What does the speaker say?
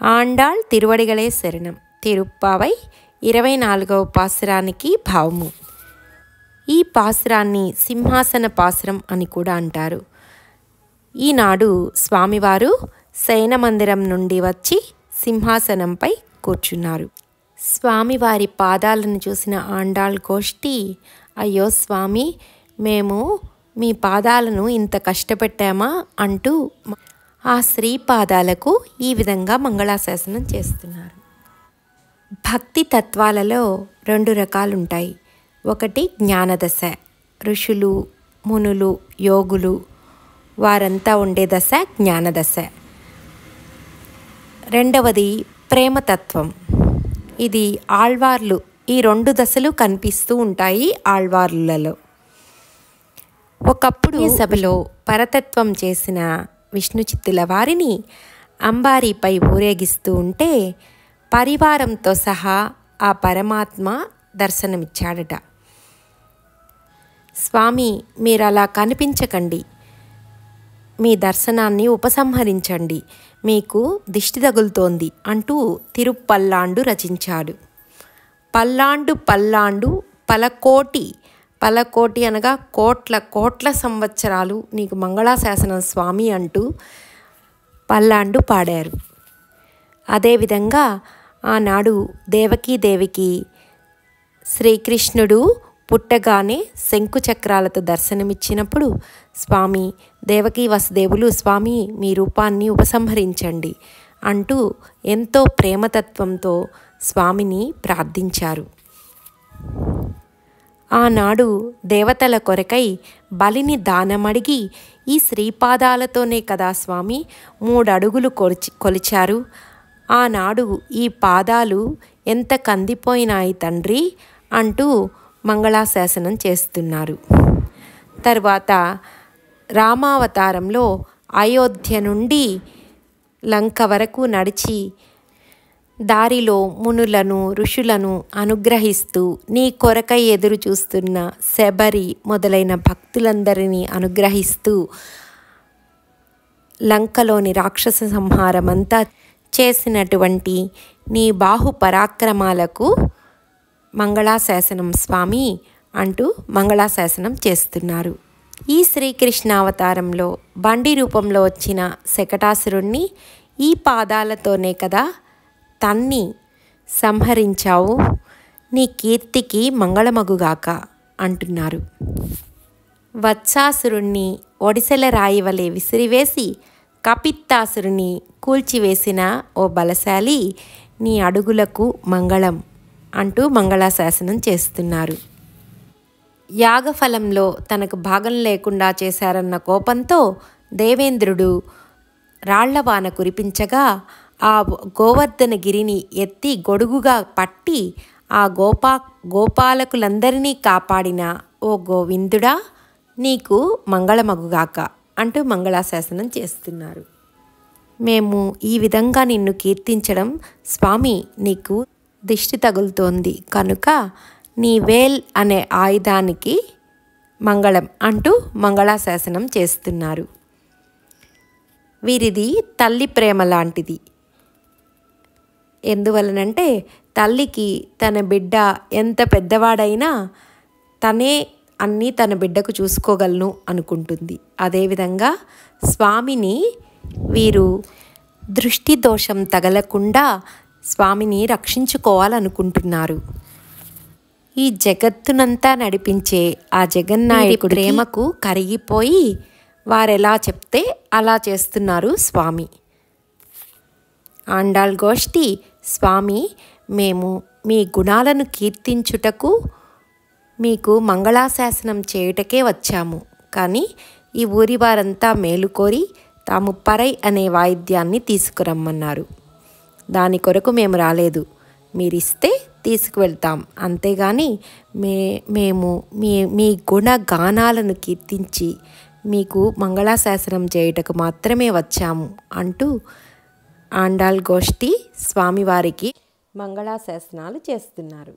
ఆండాళ్ తిరువడిగలే శరణం తిరుప్పావై 24వ పాసురానికి భావము. ఈ పాసురాన్ని సింహాసన పాసురం అని కూడా అంటారు. ఈనాడు స్వామివారు శయన మందిరం నుండి వచ్చి సింహాసనంపై కూర్చున్నారు. స్వామివారి పాదాలను చూసిన ఆండాళ్ గోష్ఠి, అయ్యో స్వామి, మేము మీ పాదాలను ఇంత కష్టపెట్టామా అంటూ ఆ శ్రీపాదాలకు ఈ విధంగా మంగళాశాసనం చేస్తున్నారు. భక్తి తత్వాలలో 2 రకాలుంటాయి. ఒకటి జ్ఞానదశ, ఋషులు, మునులు, యోగులు వారంతా ఉండే దశ జ్ఞానదశ. రెండవది ప్రేమతత్వం. ఇది ఆళ్వార్లు, ఈ 2 దశలు కనిపిస్తూ ఉంటాయి ఆళ్వార్లలో. ఒకప్పుడు సభలో పరతత్వం చేసిన విష్ణు చిత్తుల వారిని అంబారీపై ఊరేగిస్తూ ఉంటే పరివారంతో సహా ఆ పరమాత్మ దర్శనమిచ్చాడట. స్వామి, మీరు అలా కనిపించకండి, మీ దర్శనాన్ని ఉపసంహరించండి, మీకు దిష్టి తగులుతోంది అంటూ తిరుప్పల్లాండు రచించాడు. పల్లాండు పల్లాండు పలకోటి, పలకోటి అనగా కోట్ల కోట్ల సంవత్సరాలు నీకు మంగళాశాసనం స్వామి అంటూ పల్లాండు పాడారు. అదేవిధంగా ఆనాడు దేవకీదేవికి శ్రీకృష్ణుడు పుట్టగానే శంకుచక్రాలతో దర్శనమిచ్చినప్పుడు స్వామి, దేవకీ వసుదేవులు, స్వామి మీ రూపాన్ని ఉపసంహరించండి అంటూ ఎంతో ప్రేమతత్వంతో స్వామిని ప్రార్థించారు. ఆనాడు దేవతల కొరకై బలిని దానమడిగి ఈ శ్రీపాదాలతోనే కదా స్వామి 3 అడుగులు కొలిచారు. ఆనాడు ఈ పాదాలు ఎంత కందిపోయినాయి తండ్రి అంటూ మంగళాశాసనం చేస్తున్నారు. తర్వాత రామావతారంలో అయోధ్య నుండి లంక వరకు నడిచి దారిలో మునులను, ఋషులను అనుగ్రహిస్తూ నీ కొరకై ఎదురు చూస్తున్న శబరి మొదలైన భక్తులందరినీ అనుగ్రహిస్తూ లంకలోని రాక్షస సంహారమంతా చేసినటువంటి నీ బాహు పరాక్రమాలకు మంగళాశాసనం స్వామి అంటూ మంగళాశాసనం చేస్తున్నారు. ఈ శ్రీకృష్ణ అవతారంలో బండి రూపంలో వచ్చిన శకటాసురుణ్ణి ఈ పాదాలతోనే కదా తన్ని సంహరించావు, నీ కీర్తికి మంగళమగుగాక అంటున్నారు. వత్సాసురుణ్ణి ఒడిసెల రాయి వలె విసిరివేసి కపిత్తాసురుని కూల్చివేసిన ఓ బలశాలి, నీ అడుగులకు మంగళం అంటూ మంగళాశాసనం చేస్తున్నారు. యాగఫలంలో తనకు భాగం లేకుండా చేశారన్న కోపంతో దేవేంద్రుడు రాళ్లవాన కురిపించగా ఆ గోవర్ధనగిరిని ఎత్తి గొడుగుగా పట్టి ఆ గోపాలకులందరినీ కాపాడిన ఓ గోవిందుడా, నీకు మంగళమగుగాక అంటూ మంగళాశాసనం చేస్తున్నారు. మేము ఈ విధంగా నిన్ను కీర్తించడం స్వామి నీకు దిష్టి తగులుతోంది కనుక నీ వేల్ అనే ఆయుధానికి మంగళం అంటూ మంగళాశాసనం చేస్తున్నారు. వీరిది తల్లి ప్రేమ లాంటిది. ఎందువలనంటే తల్లికి తన బిడ్డ ఎంత పెద్దవాడైనా తనే అన్నీ తన బిడ్డకు చూసుకోగలను అనుకుంటుంది. అదేవిధంగా స్వామిని వీరు దృష్టి దోషం తగలకుండా స్వామిని రక్షించుకోవాలనుకుంటున్నారు. ఈ జగత్తునంతా నడిపించే ఆ జగన్నాయకుడి ప్రేమకు కరిగిపోయి వారెలా చెప్తే అలా చేస్తున్నారు స్వామి. ఆండాళ్ గోష్ఠి, స్వామి మేము మీ గుణాలను కీర్తించుటకు మీకు మంగళాశాసనం చేయుటకే వచ్చాము, కానీ ఈ ఊరి వారంతా మేలుకోరి తాము పరై అనే వాయిద్యాన్ని తీసుకురమ్మన్నారు. దాని కొరకు మేము రాలేదు, మీరిస్తే తీసుకువెళ్తాం, అంతేగాని మేము మీ గుణగానాలను కీర్తించి మీకు మంగళాశాసనం చేయుటకు మాత్రమే వచ్చాము అంటూ ఆండాళ్ గోష్ఠి స్వామివారికి మంగళాశాసనాలు చేస్తున్నారు.